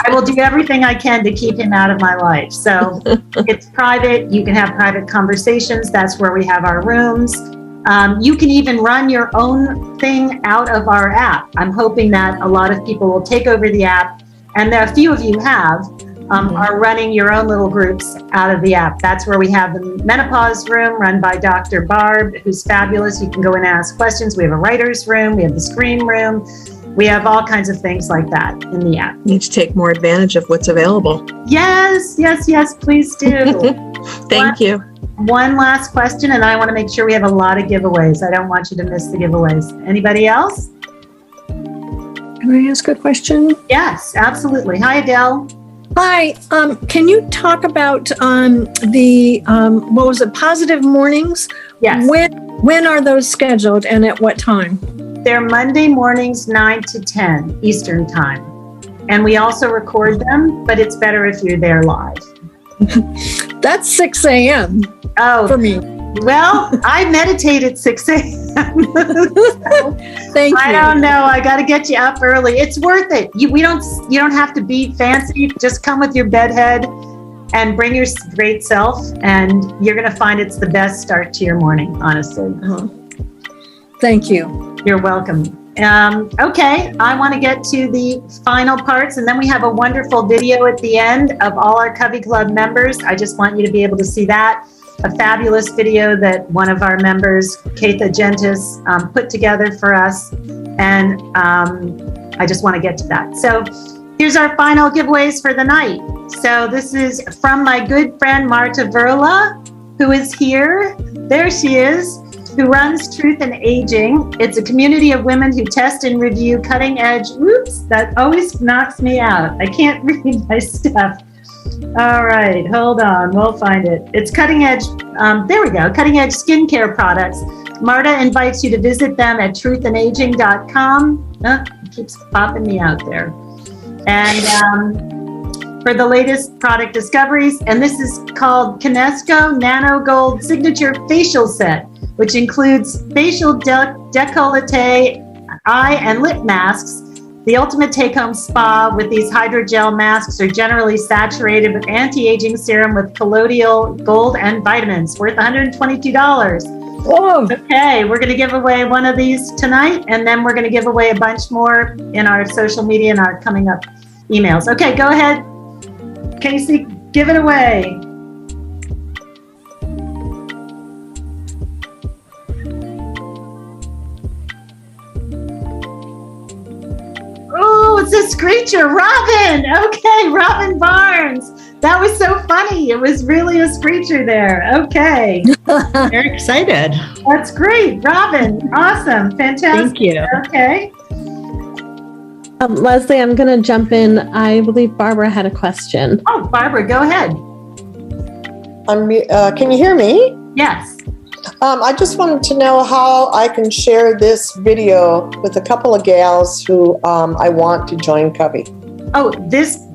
I will do everything I can to keep him out of my life. So it's private. You can have private conversations. That's where we have our rooms. You can even run your own thing out of our app. I'm hoping that a lot of people will take over the app, and a few of you have, are running your own little groups out of the app. That's where we have the menopause room run by Dr. Barb, who's fabulous. You can go in and ask questions. We have a writer's room. We have the scream room. We have all kinds of things like that in the app. Need to take more advantage of what's available. Yes, please do. Thank you. One last question, and I want to make sure we have a lot of giveaways. I don't want you to miss the giveaways. Anybody else? Can I ask a question? Yes, absolutely. Hi, Adele. Hi. Can you talk about positive mornings? Yes. When are those scheduled and at what time? They're Monday mornings, 9 to 10 Eastern time. And we also record them, but it's better if you're there live. That's 6 a.m. Oh, for me. Well, I meditate at 6 a.m. Thank you. I don't know. I got to get you up early. It's worth it. You don't have to be fancy. Just come with your bedhead and bring your great self, and you're going to find it's the best start to your morning, honestly. Thank you. You're welcome. Okay, I want to get to the final parts, and then we have a wonderful video at the end of all our Covey Club members. I just want you to be able to see that. A fabulous video that one of our members, Keitha Gentis, put together for us, and I just want to get to that. So Here's our final giveaways for the night. So this is from my good friend Marta Verla, who is here. There she is, who runs Truth in Aging. It's a community of women who test and review cutting edge. Oops, that always knocks me out. I can't read my stuff. All right, hold on, we'll find it. It's cutting edge, there we go, cutting edge skincare products. Marta invites you to visit them at truthandaging.com. It keeps popping me out there. And for the latest product discoveries, and this is called Kinesco Nano Gold Signature Facial Set, which includes facial décolleté, eye and lip masks. The ultimate take-home spa with these hydrogel masks are generally saturated with anti-aging serum with colloidal gold and vitamins, worth $122. Whoa. Okay, we're going to give away one of these tonight, and then we're going to give away a bunch more in our social media and our coming up emails. Okay, go ahead, Casey, give it away. Oh, it's a screecher, Robin. Okay, Robin Barnes. That was so funny. It was really a screecher there. Okay. Very excited. That's great, Robin. Awesome, fantastic. Thank you. Okay. Lesley, I'm going to jump in. I believe Barbara had a question. Oh, Barbara, go ahead. Can you hear me? Yes. I just wanted to know how I can share this video with a couple of gals who I want to join Covey. Oh,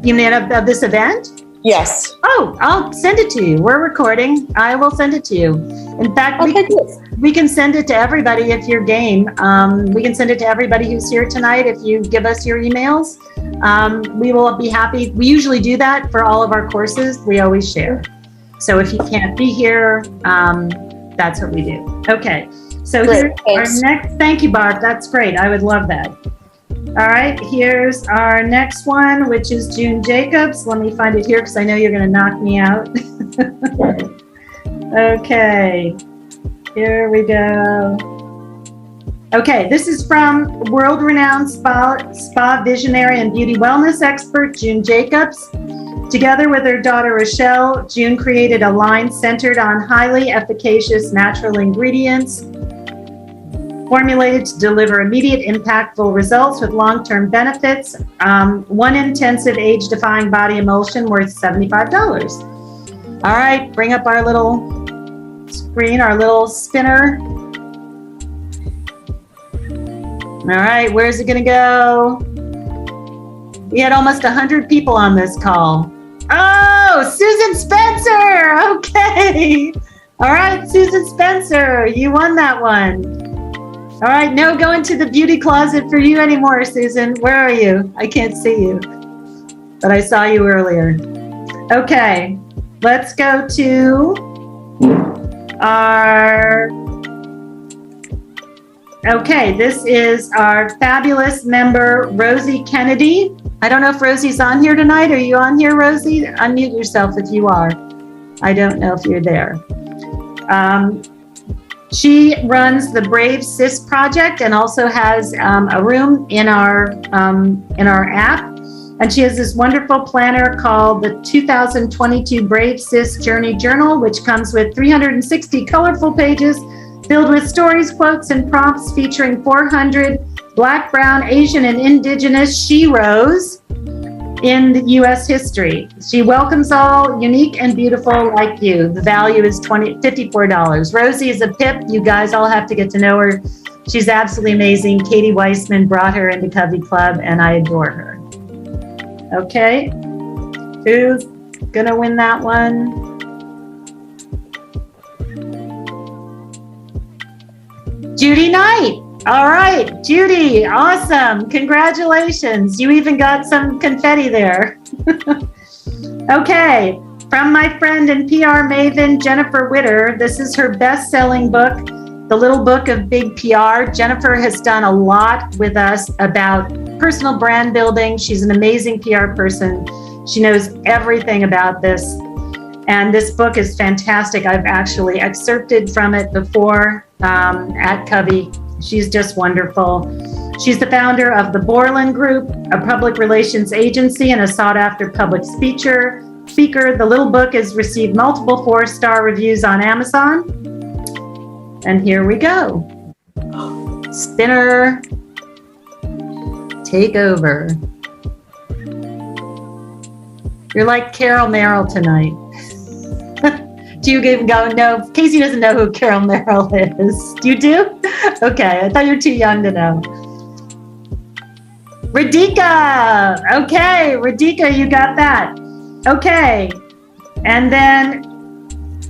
you mean of this event? Yes. Oh, I'll send it to you. We're recording. I will send it to you. In fact, we can send it to everybody if you're game. We can send it to everybody who's here tonight if you give us your emails. We will be happy. We usually do that for all of our courses. We always share. So if you can't be here, that's what we do. Okay. So here's our next. Thank you, Barb. That's great. I would love that. All right, here's our next one, which is June Jacobs. Let me find it here because I know you're going to knock me out. Okay, here we go. Okay, this is from world-renowned spa visionary and beauty wellness expert, June Jacobs. Together with her daughter, Rochelle, June created a line centered on highly efficacious natural ingredients formulated to deliver immediate, impactful results with long-term benefits. One intensive age-defying body emulsion worth $75. All right, bring up our little screen, our little spinner. All right, where's it gonna go? We had almost 100 people on this call. Oh, Susan Spencer, okay. All right, Susan Spencer, you won that one. All right, no going to the beauty closet for you anymore, Susan. Where are you? I can't see you, but I saw you earlier. Okay, let's go to our, okay, this is our fabulous member, Rosie Kennedy. I don't know if Rosie's on here tonight. Are you on here, Rosie? Unmute yourself if you are. I don't know if you're there. She runs the Brave Sis Project and also has a room in our app. And she has this wonderful planner called the 2022 Brave Sis Journey Journal, which comes with 360 colorful pages filled with stories, quotes, and prompts featuring 400 Black, Brown, Asian, and Indigenous sheroes in the U.S. history. She welcomes all unique and beautiful like you. The value is $54. Rosie is a pip. You guys all have to get to know her. She's absolutely amazing. Katie Weissman brought her into CoveyClub, and I adore her. Okay, who's gonna win that one? Judy Knight. All right, Judy, awesome. Congratulations. You even got some confetti there. Okay, from my friend and PR maven, Jennifer Witter. This is her best-selling book, The Little Book of Big PR. Jennifer has done a lot with us about personal brand building. She's an amazing PR person. She knows everything about this. And this book is fantastic. I've actually excerpted from it before at Covey. She's just wonderful. She's the founder of the Borland Group, a public relations agency and a sought-after public speaker. The little book has received multiple 4-star reviews on Amazon. And here we go. Spinner, take over. You're like Carol Merrill tonight. Do you even go? No, Casey doesn't know who Carol Merrill is. You do? Okay, I thought you were too young to know. Radhika. Okay, Radhika, you got that. Okay, and then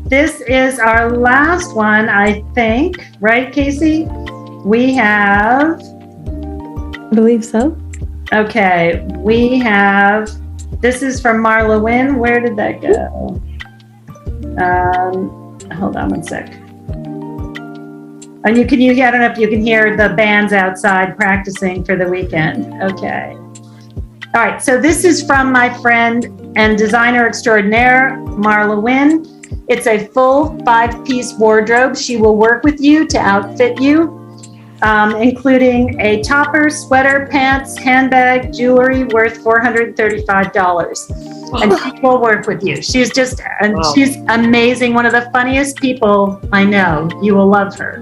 this is our last one, I think. Right, Casey? We have... I believe so. Okay, we have... This is from Marla Wynn. Where did that go? Hold on one sec. And I don't know if you can hear the bands outside practicing for the weekend. Okay. All right, so this is from my friend and designer extraordinaire, Marla Wynn. It's a full 5-piece wardrobe. She will work with you to outfit you, including a topper, sweater, pants, handbag, jewelry worth $435. And she will work with you. She's just, she's amazing. One of the funniest people I know. You will love her.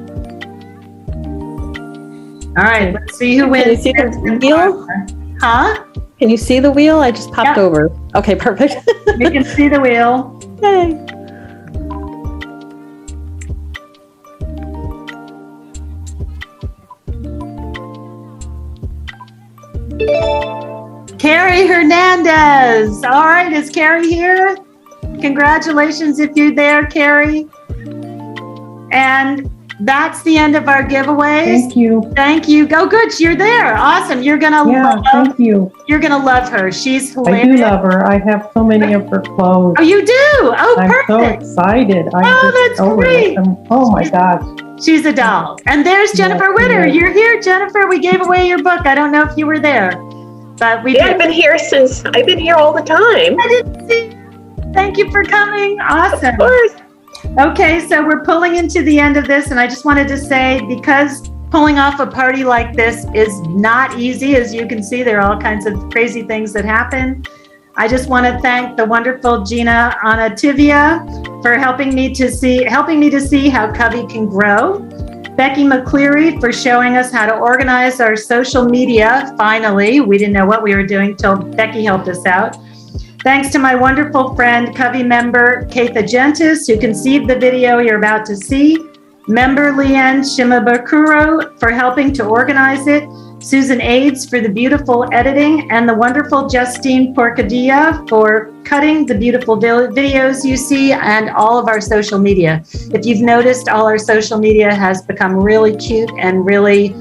All right, let's see who wins. Can you see the wheel? Huh? Can you see the wheel? I just popped over. Okay, perfect. You can see the wheel. Yay. Carrie Hernandez. All right, is Carrie here? Congratulations if you're there, Carrie. And that's the end of our giveaways. Thank you. Thank you. Go good. You're there. Awesome. You're gonna love. Thank you. You're gonna love her. She's hilarious. I do love her. I have so many of her clothes. Oh, you do? Oh, perfect. I'm so excited. That's great. Oh my gosh. She's a doll. And there's Jennifer Witter. You're here, Jennifer. We gave away your book. I don't know if you were there, but we did. I've been here all the time. I didn't see. Thank you for coming. Awesome. Of course. Okay, so we're pulling into the end of this, and I just wanted to say, because pulling off a party like this is not easy, as you can see, there are all kinds of crazy things that happen. I just want to thank the wonderful Gina Anativia for helping me to see how Covey can grow. Becky McCleary for showing us how to organize our social media. Finally, we didn't know what we were doing till Becky helped us out. Thanks to my wonderful friend, Covey member Keitha Gentis, who conceived the video you're about to see. Member Leanne Shimabukuro for helping to organize it. Susan Aids for the beautiful editing, and the wonderful Justine Porcadilla for cutting the beautiful videos you see, and all of our social media. If you've noticed, all our social media has become really cute and really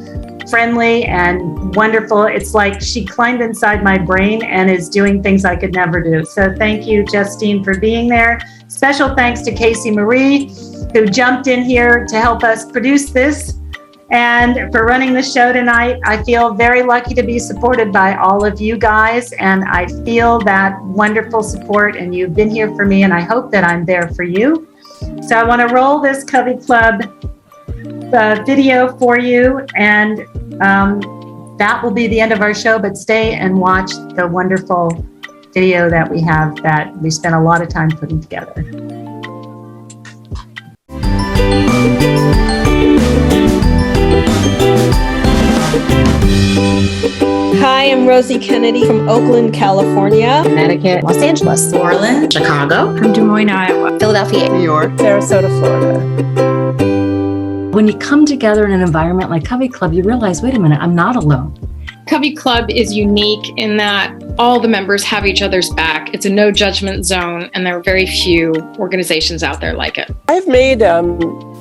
friendly and wonderful. It's like she climbed inside my brain and is doing things I could never do. So thank you, Justine, for being there. Special thanks to Casey Marie, who jumped in here to help us produce this, and for running the show tonight. I feel very lucky to be supported by all of you guys, and I feel that wonderful support, and you've been here for me, and I hope that I'm there for you. So I want to roll this CoveyClub video for you, and that will be the end of our show, but stay and watch the wonderful video that we have that we spent a lot of time putting together. Hi, I'm Rosie Kennedy from Oakland, California. Connecticut. Los Angeles, Orland, Chicago, from Des Moines, Iowa, Philadelphia, New York, Sarasota, Florida. When you come together in an environment like Covey Club, you realize, wait a minute, I'm not alone. Covey Club is unique in that all the members have each other's back. It's a no judgment zone, and there are very few organizations out there like it. I've made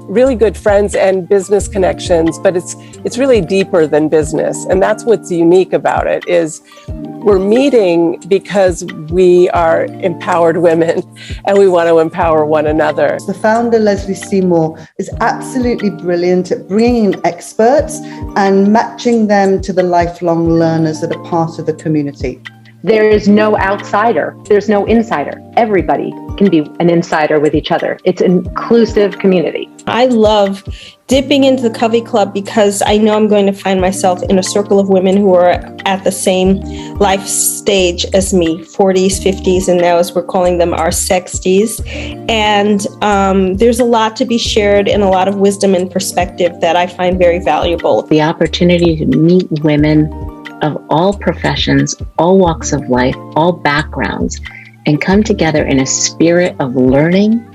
really good friends and business connections, but it's really deeper than business. And that's what's unique about it, is we're meeting because we are empowered women and we want to empower one another. The founder, Lesley Seymour, is absolutely brilliant at bringing in experts and matching them to the lifelong learners that are part of the community. There is no outsider. There's no insider. Everybody can be an insider with each other. It's an inclusive community. I love dipping into the Covey Club because I know I'm going to find myself in a circle of women who are at the same life stage as me, 40s, 50s, and now as we're calling them our 60s. And there's a lot to be shared and a lot of wisdom and perspective that I find very valuable. The opportunity to meet women of all professions, all walks of life, all backgrounds, and come together in a spirit of learning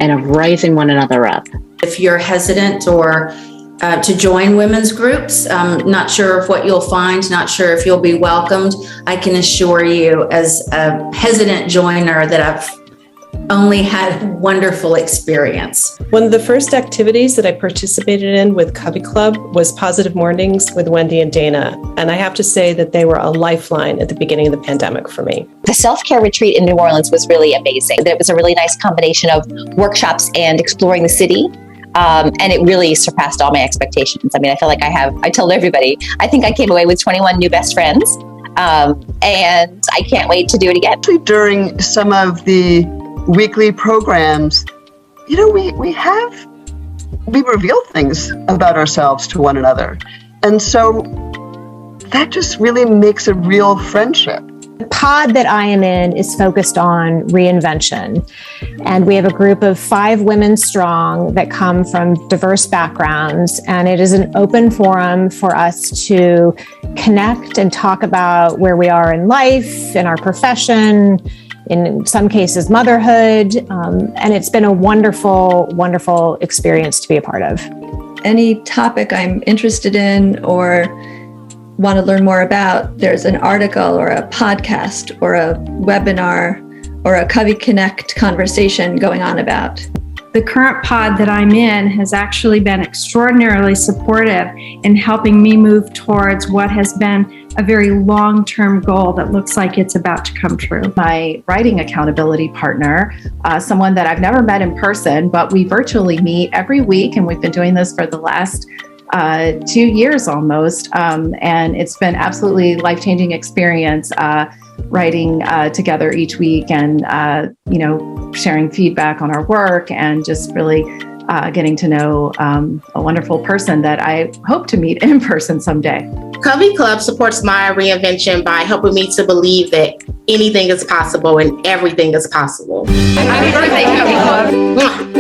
and of raising one another up. If you're hesitant or to join women's groups, not sure of what you'll find, not sure if you'll be welcomed, I can assure you as a hesitant joiner that I've only had a wonderful experience. One of the first activities that I participated in with Covey Club was Positive Mornings with Wendy and Dana. And I have to say that they were a lifeline at the beginning of the pandemic for me. The self-care retreat in New Orleans was really amazing. It was a really nice combination of workshops and exploring the city. And it really surpassed all my expectations. I mean, I feel like I told everybody, I think I came away with 21 new best friends. And I can't wait to do it again. During some of the weekly programs, you know, we reveal things about ourselves to one another. And so that just really makes a real friendship. The pod that I am in is focused on reinvention. And we have a group of 5 women strong that come from diverse backgrounds. And it is an open forum for us to connect and talk about where we are in life, in our profession, in some cases, motherhood. And it's been a wonderful, wonderful experience to be a part of. Any topic I'm interested in or want to learn more about, there's an article or a podcast or a webinar or a Covey Connect conversation going on about. The current pod that I'm in has actually been extraordinarily supportive in helping me move towards what has been a very long-term goal that looks like it's about to come true. My writing accountability partner, someone that I've never met in person, but we virtually meet every week, and we've been doing this for the last 2 years almost, and it's been absolutely life-changing experience writing together each week and sharing feedback on our work and just really getting to know a wonderful person that I hope to meet in person someday. Covey Club supports my reinvention by helping me to believe that anything is possible and everything is possible. Happy birthday, Covey Club.